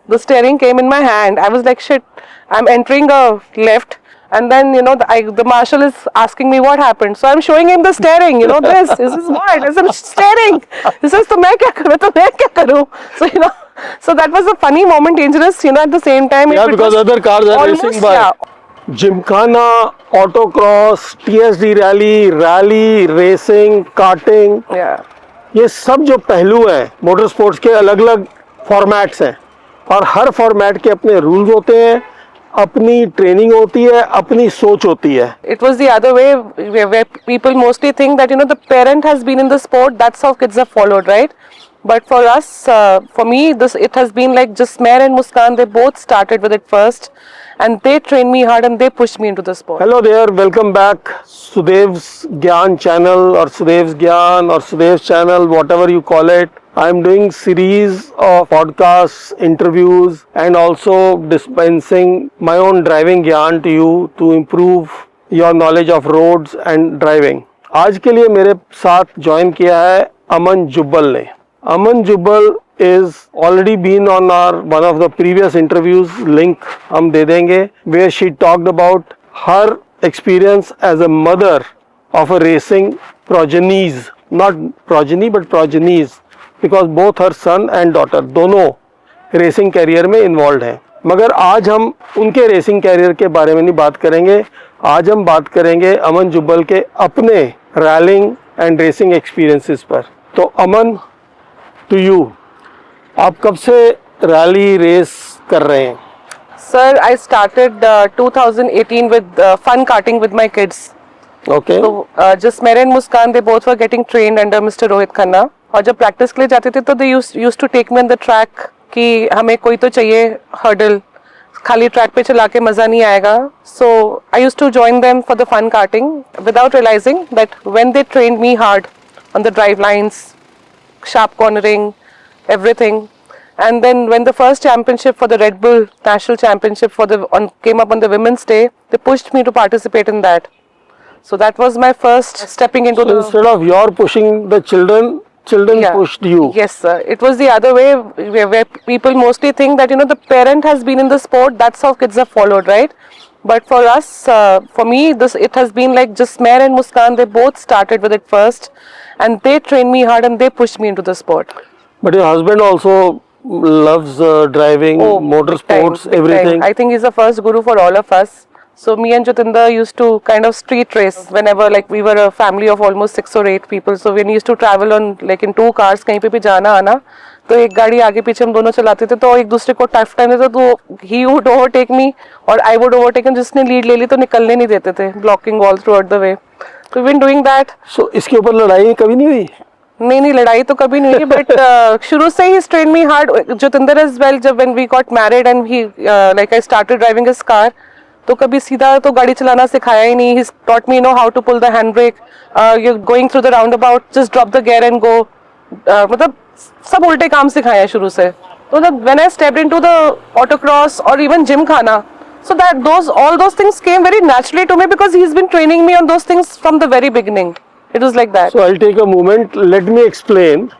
The steering came in my hand. I was like, shit, I'm entering a left. And then, the marshal is asking me what happened. So I'm showing him the steering, this is what? I said, steering. He says, तो मैं क्या करूँ? तो मैं क्या करूँ? So, so that was a funny moment, dangerous, at the same time. Yeah, because other cars are racing by. Yeah. Gymkhana, autocross, TSD rally, racing, karting. Yeah. ये सब जो पहलू हैं मोटर स्पोर्ट्स के अलग अलग फॉर्मेट्स हैं और हर फॉर्मेट के अपने रूल्स होते हैं, अपनी ट्रेनिंग होती है, अपनी सोच होती है. It was the other way where people mostly think that the parent has been in the sport, that's how kids are followed, right? But for us, for me, it has been like just Mehr and Muskan, they both started with it first and they trained me hard and they pushed me into the sport. Hello there, welcome back. Sudev's Gyan channel or Sudev's Gyan or Sudev's channel, whatever you call it. I am doing series of podcasts, interviews and also dispensing my own driving gyan to you to improve your knowledge of roads and driving. आज के लिए मेरे साथ join किया है अमन जुब्बल ने. अमन Jubbal is already been on our one of the previous interviews, link हम दे देंगे, where she talked about her experience as a mother of a racing progenies, not progeny but progenies, because both her son and daughter दोनों racing career में involve हैं. मगर आज हम उनके racing career के बारे में नहीं बात करेंगे, आज हम बात करेंगे अमन जुब्बल के अपने रैलिंग एंड रेसिंग एक्सपीरियंसेस पर. तो अमन, टू यू, आप कब से रैली रेस कर रहे हैं? Sir, I started 2018 with fun karting with my kids. Okay. So just Mehr and Muskan, they both were getting trained under Mr. Rohit Khanna. और जब प्रैक्टिस के लिए जाते थे तो they used to take me on the track कि हमें कोई तो चाहिए hurdle, खाली ट्रैक पे चला के मज़ा नहीं आएगा. So I used to join them for the fun karting without realizing that when they trained me hard on the drive lines, sharp cornering, everything. And then when the first championship for the Red Bull National Championship came up on the Women's Day, they pushed me to participate in that. So that was my first stepping into the... Instead of your pushing the children pushed you. Yes, sir. It was the other way where people mostly think that, the parent has been in the sport, that's how kids are followed, right? But for us, for me, it has been like just Mehr and Muskan, they both started with it first and they trained me hard and they pushed me into the sport. But your husband also loves driving, motorsports, everything. I think he's the first guru for all of us. So me and Jatinder used to kind of street race whenever, like, we were a family of almost 6 or 8 people. So we used to travel on like in 2 cars, कहीं पे भी जाना आना. तो एक गाड़ी आगे पीछे हम दोनों चलाते थे तो एक दूसरे को टफ टाइम देते तो he would overtake me और I would overtake him. जिसने लीड ले ली तो निकलने नहीं देते थे, blocking all throughout the way. So we've been doing that. So इसके ऊपर लड़ाई कभी नहीं हुई? नहीं लड़ाई तो कभी नहीं हुई बट शुरू से ही trained me hard. Jatinder as well, जब when we got married and he like I started driving his car, तो कभी सीधा तो गाड़ी चलाना सिखाया ही नहीं. He's taught me how to pull the handbrake. You're going through the roundabout, just drop the gear and go. मतलब सब उल्टे काम सिखाया है शुरू से. तो when I stepped into the autocross or even Gymkhana, so that all those things came very naturally to me because he's been training me on those things from the very beginning. It was like that. So I'll take a moment. Let me explain.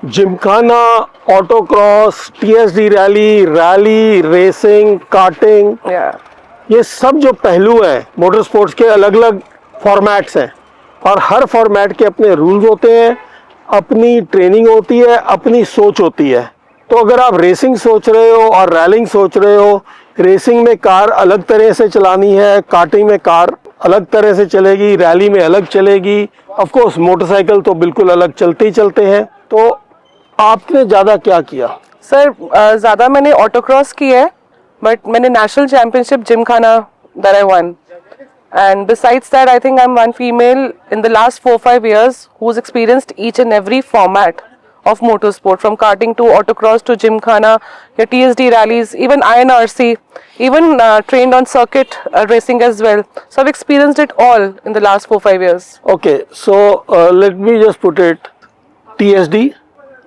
Gymkhana, autocross, TSD rally, racing, karting. Yeah. ये सब जो पहलू हैं motor sports के अलग अलग formats हैं और हर फॉर्मेट के अपने रूल्स होते हैं, अपनी ट्रेनिंग होती है, अपनी सोच होती है. तो अगर आप रेसिंग सोच रहे हो और रैलिंग सोच रहे हो, रेसिंग में कार अलग तरह से चलानी है, कार्टिंग में कार अलग तरह से चलेगी, रैली में अलग चलेगी, ऑफ कोर्स मोटरसाइकिल तो बिल्कुल अलग चलते ही चलते हैं. तो आपने ज़्यादा क्या किया? सर ज़्यादा मैंने ऑटोक्रॉस की है बट मैंने national championship Gymkhana that I won. And besides that, I think I'm one female in the last 4-5 years who's experienced each and every format of motorsport, from karting to autocross to Gymkhana, your TSD rallies, even INRC, even trained on circuit racing as well. So I've experienced it all in the last 4-5 years. Okay, so let me just put it: TSD,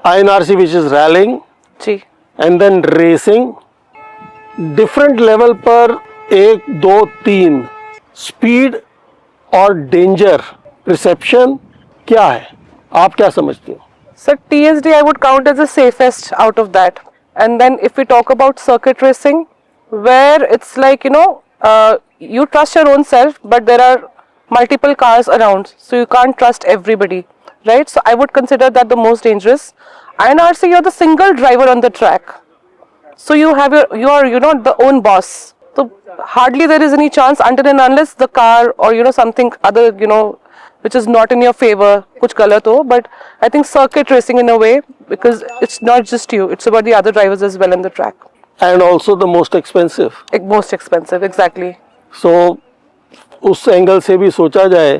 INRC, which is rallying, जी. and then racing. Different level पर 1, 2, 3 speed और danger reception क्या है, आप क्या समझते हो? So TSD I would count as the safest out of that. And then if we talk about circuit racing, where it's like, you trust your own self, but there are multiple cars around, so you can't trust everybody, right? So I would consider that the most dangerous. INRC, you're the single driver on the track, so you are the own boss. So hardly there is any chance until and unless the car or something other which is not in your favor kuch galat ho. But I think circuit racing in a way, because it's not just you, it's about the other drivers as well in the track. And also the most expensive. Most expensive, exactly. So उस angle से भी सोचा जाए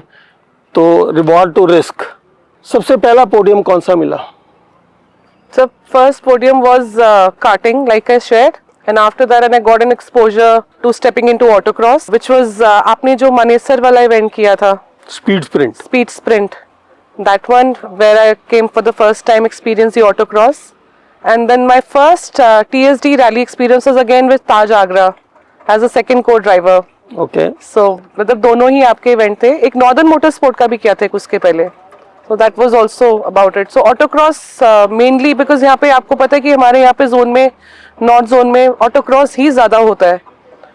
तो reward to risk, सबसे पहला podium कौन सा मिला? So first podium was karting, like I shared, and after that and I got an exposure to stepping into autocross, which was आपने जो मनेसर वाला इवेंट किया था, speed sprint, that one where I came for the first time experience the autocross. And then my first TSD rally experience was again with Taj Agra as a second co-driver. Okay. So मतलब दोनों ही आपके event थे. एक northern motorsport का भी किया था उसके पहले. So that was also about it. So autocross mainly because यहाँ पे आपको पता है कि हमारे यहाँ पे जोन में, नॉर्थ जोन में autocross ही ज़्यादा होता है.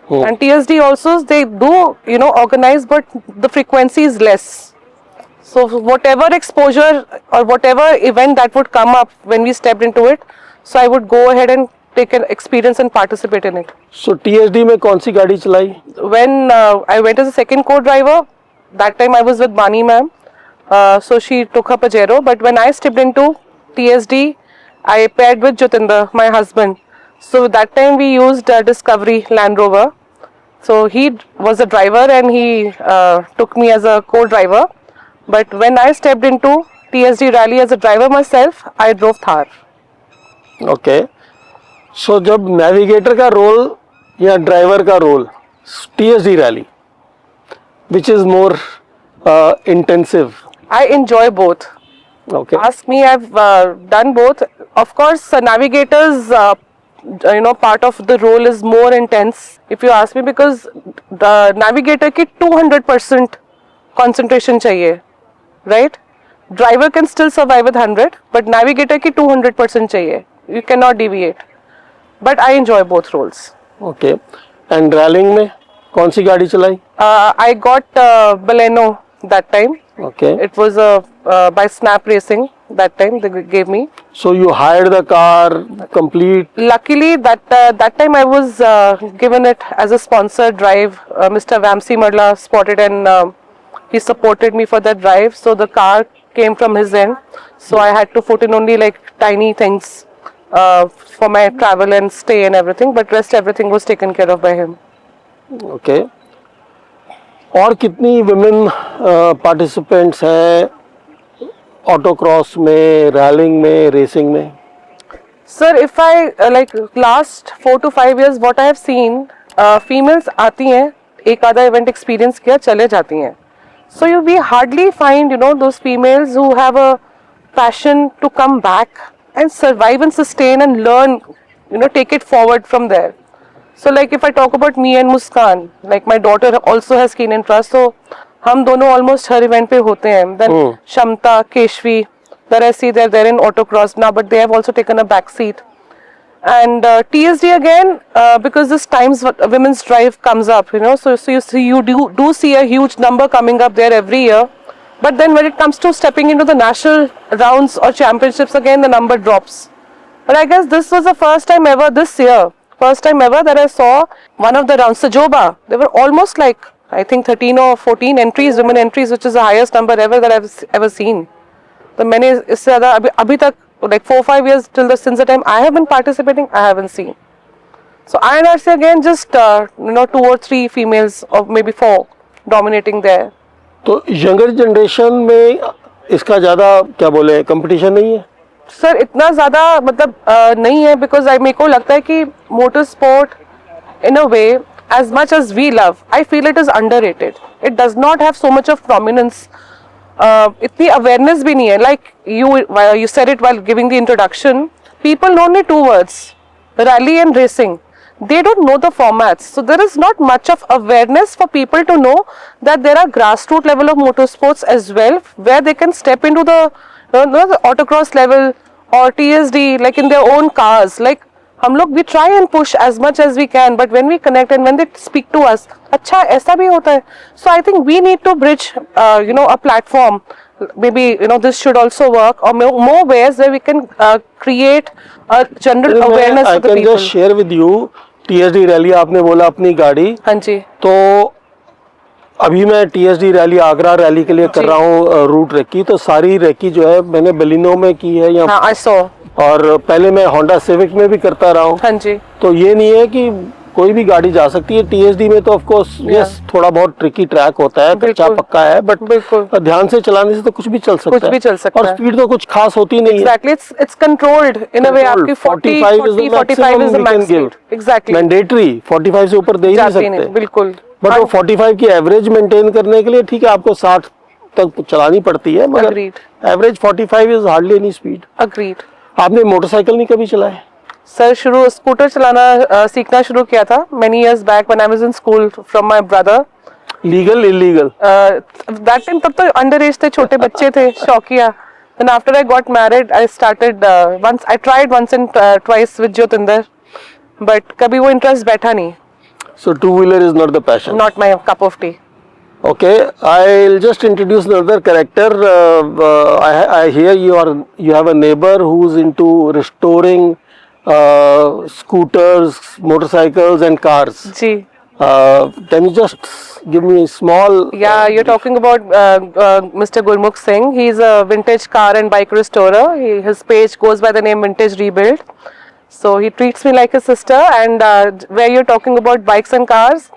And TSD also they do organize, but the frequency is less. So whatever exposure or whatever event that would come up when we stepped into it, so I would go ahead and take an experience and participate in it. So TSD में कौन सी गाड़ी चलाई? When I went as a second co-driver, that time I was with Bani ma'am. So she took her Pajero, but when I stepped into TSD, I paired with Jyotinder, my husband. So that time we used Discovery Land Rover. So he was a driver and he took me as a co-driver. But when I stepped into TSD rally as a driver myself, I drove Thar. Okay. So जब navigator का role या driver का role TSD rally, which is more intensive? I enjoy both. Okay. Ask me, I've done both. Of course, navigators, part of the role is more intense, if you ask me, because the navigator की 200% concentration चाहिए, right? Driver can still survive with 100, but navigator की 200% चाहिए. You cannot deviate. But I enjoy both roles. Okay. And rallying में कौन सी गाड़ी चलाई? I got Baleno that time. Okay. It was by Snap Racing that time they gave me. So you hired the car complete? Luckily that time I was given it as a sponsored drive. Mr. Vamsi Marla spotted and he supported me for that drive. So the car came from his end. So I had to put in only like tiny things for my travel and stay and everything. But rest everything was taken care of by him. Okay. और कितनी women participants हैं autocross में, rallying में, racing में? Sir, if I like last 4 to 5 years, what I have seen, females आती हैं, एक आधा event experience किया, चले जाती हैं. So we hardly find those females who have a passion to come back and survive and sustain and learn, take it forward from there. So like if I talk about me and Muskan, like my daughter also has keen interest, so हम दोनों almost हर event पे होते हैं. Then Shamta, Keshvi, that I see they're in autocross now, but they have also taken a back seat. And TSD again, because this times women's drive comes up, so you do see a huge number coming up there every year. But then when it comes to stepping into the national rounds or championships, again the number drops. But I guess this was the first time ever this year. First time ever that I saw one of the rounds, Sajoba, there were almost like, I think 13 or 14 entries, women entries, which is the highest number ever that I've ever seen. So many, इससे ज़्यादा अभी तक like 4-5 years since the time I have been participating, I haven't seen. So INRC again just 2 or 3 females or maybe 4 dominating there. तो younger generation में इसका ज़्यादा क्या बोले competition नहीं है? सर इतना ज़्यादा मतलब नहीं है, because मेरे को लगता है कि motor sport in a way, as much as we love, I feel it is underrated. It does not have so much of prominence. इतनी awareness भी नहीं है. Like you said it while giving the introduction, people know only 2 words, rally and racing. They don't know the formats. So there is not much of awareness for people to know that there are grassroots level of motorsports as well, where they can step into the autocross level or TSD like in their own cars. Like हम लोग we try and push as much as we can, but when we connect and when they speak to us, अच्छा ऐसा भी होता है. So I think we need to bridge, a platform. Maybe this should also work, or more ways where we can create a general awareness I of the can people. just share with you, TSD rally आपने बोला अपनी गाड़ी, हाँ जी. तो अभी मैं TSD rally Agra rally के लिए कर रहा हूँ रूट रेकी, तो सारी रेकी जो है मैंने बलिनो में की है या हाँ, I saw. और पहले मैं होंडा सिविक में भी करता रहा हूँ. हाँ जी. तो ये नहीं है कि कोई भी गाड़ी जा सकती है. TSD में तो ऑफ कोर्स यस थोड़ा बहुत ट्रिकी ट्रैक होता है, कच्चा पक्का है, बट ध्यान से चलाने से तो कुछ भी चल सकता है. कुछ भी चल सकता और है. स्पीड तो कुछ खास होती नहीं है. Exactly, it's controlled in a way. आपकी 45 is the max speed. Exactly. Mandatory 45 से ऊपर दे ही नहीं जाती नहीं, सकते. बिल्कुल. बट वो 45 की एवरेज मेंटेन करने के लिए ठीक है आपको 60 तक चलानी पड़ती है, मगर average 45 is hardly any speed. Agreed. आपने मोटरसाइकिल नहीं कभी चलाए? सर स्कूटर चलाना सीखना शुरू किया था many years back when I was in school from my brother. Legal illegal? That time तब तो अंडर एज थे, छोटे बच्चे थे, शौकिया. Then after I got married, I started I tried once and twice with Jyotinder, but कभी वो interest बैठा नहीं. So two-wheeler is not the passion. Not my cup of tea. Okay, I'll just introduce another character. I hear you have a neighbor who's into restoring scooters, motorcycles, and cars. Ji. Can you just give me a small? Yeah, you're talking about Mr. Gurmukh Singh. He's a vintage car and bike restorer. His page goes by the name Vintage Rebuild. So he treats me like a sister. And where you're talking about bikes and cars,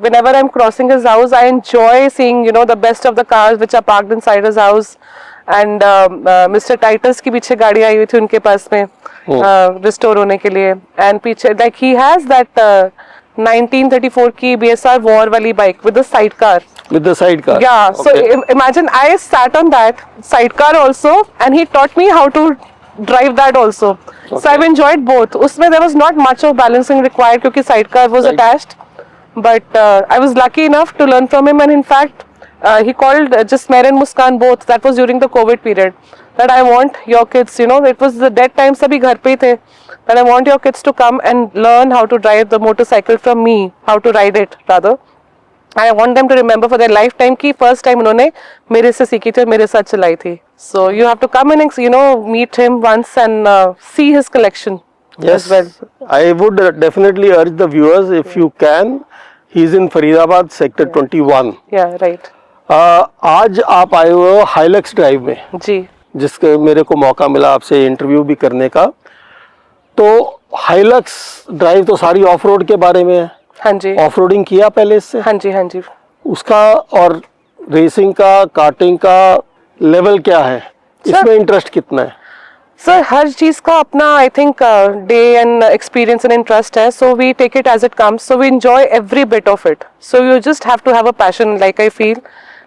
whenever I'm crossing his house, I enjoy seeing the best of the cars which are parked inside his house. And Mr. Titus की पीछे गाड़ी आई हुई थी उनके पास में restore होने के लिए. And पीछे like he has that 1934 की BSR War वाली bike with the sidecar. With the sidecar. Yeah. Okay. So imagine I sat on that sidecar also, and he taught me how to drive that also. Okay. So I've enjoyed both. उसमें there was not much of balancing required क्योंकि sidecar was attached. But I was lucky enough to learn from him, and in fact, he called just Meher and Muskan both. That was during the COVID period. That I want your kids, it was the dead time, सभी घर पे ही थे. That I want your kids to come and learn how to drive the motorcycle from me, how to ride it rather. I want them to remember for their lifetime कि first time उन्होंने मेरे से सीखी थी और मेरे साथ चलाई थी. So you have to come and meet him once and see his collection. Yes, as well. I would definitely urge the viewers if you can. He's in Faridabad, sector 21. Yeah, right. आज आप आए हुए हो Hilux drive में जी, जिसके मेरे को मौका मिला आपसे इंटरव्यू भी करने का. तो हाइलक्स ड्राइव तो सारी ऑफ रोड के बारे में है. हाँ जी. ऑफ रोडिंग किया पहले इससे? हाँ जी, हाँ जी. उसका और रेसिंग का, कार्टिंग का लेवल क्या है, इसमें इंटरेस्ट कितना है? सर हर चीज का अपना I think day and experience and interest है. So we take it as it comes. So we enjoy every bit of it. So you just have to have a passion like I feel.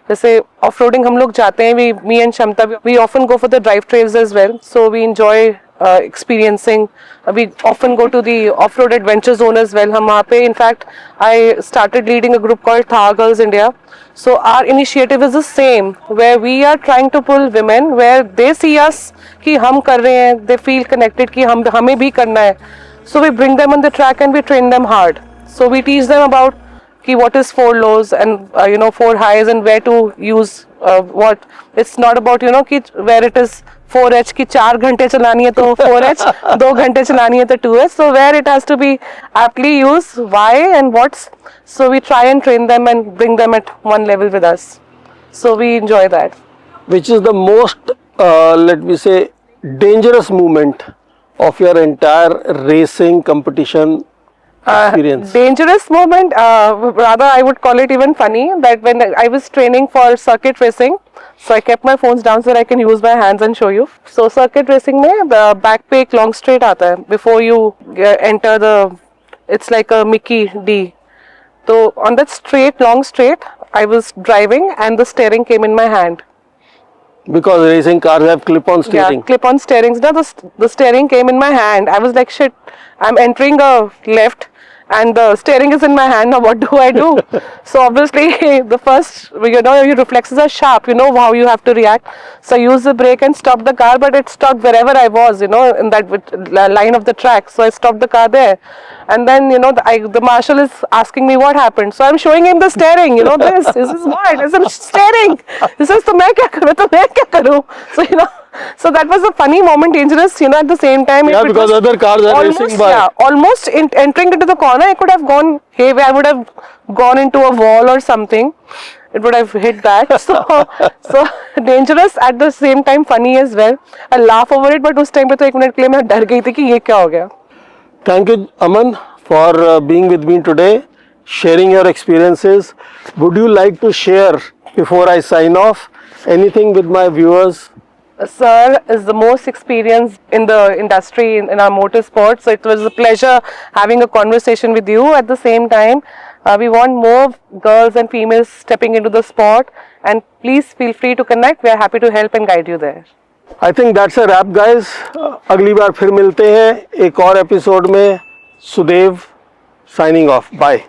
जैसे off roading हम लोग जाते हैं, me and Kshamta, we often go for the drive trails as well. So we enjoy experiencing. We often go to the off-road adventure zone as well. हम वहाँ पे, in fact, I started leading a group called Thar Girls India. So our initiative is the same, where we are trying to pull women, where they see us कि हम कर रहे हैं, they feel connected कि हमें भी करना है. So we bring them on the track and we train them hard. So we teach them about कि what is 4 lows and 4 highs and where to use what. It's not about कि where it is 4H की 4 घंटे चलानी है तो 4H, 2 घंटे चलानी है तो 2H. So where it has to be aptly used, why and what's. So we try and train them and bring them at one level with us. So we enjoy that. Which is the most, let me say, dangerous movement of your entire racing competition experience? Dangerous moment, rather I would call it even funny, that when I was training for circuit racing, so I kept my phones down so that I can use my hands and show you. So circuit racing में back पे एक long straight आता है before you enter the, it's like a Mickey D. So on that long straight, I was driving and the steering came in my hand. Because racing cars have clip-on steering. Yeah, clip-on steerings. Now the steering came in my hand. I was like, shit, I'm entering a left and the steering is in my hand. Now what do I do? So obviously the first, your reflexes are sharp, you know how you have to react. So I used the brake and stopped the car, but it stopped wherever I was, in that line of the track. So I stopped the car there, and then the marshal is asking me what happened. So I'm showing him the steering, this is what, this is steering. He says, तो मैं क्या करूँ? So that was a funny moment, dangerous, at the same time. Yeah, because other cars are racing by. Yeah, almost entering into the corner, I could have gone haywire. I would have gone into a wall or something. It would have hit that. So dangerous at the same time, funny as well. I laugh over it, but उस time पे तो 1 minute के लिए मैं डर गई थी कि ये क्या हो गया. Thank you, Aman, for being with me today, sharing your experiences. Would you like to share, before I sign off, anything with my viewers? Sir is the most experienced in the industry in our motorsport, so it was a pleasure having a conversation with you. At the same time, we want more girls and females stepping into the sport, and please feel free to connect. We are happy to help and guide you there. I think that's a wrap, guys. अगली बार फिर मिलते हैं एक और episode में. Sudev signing off. Bye.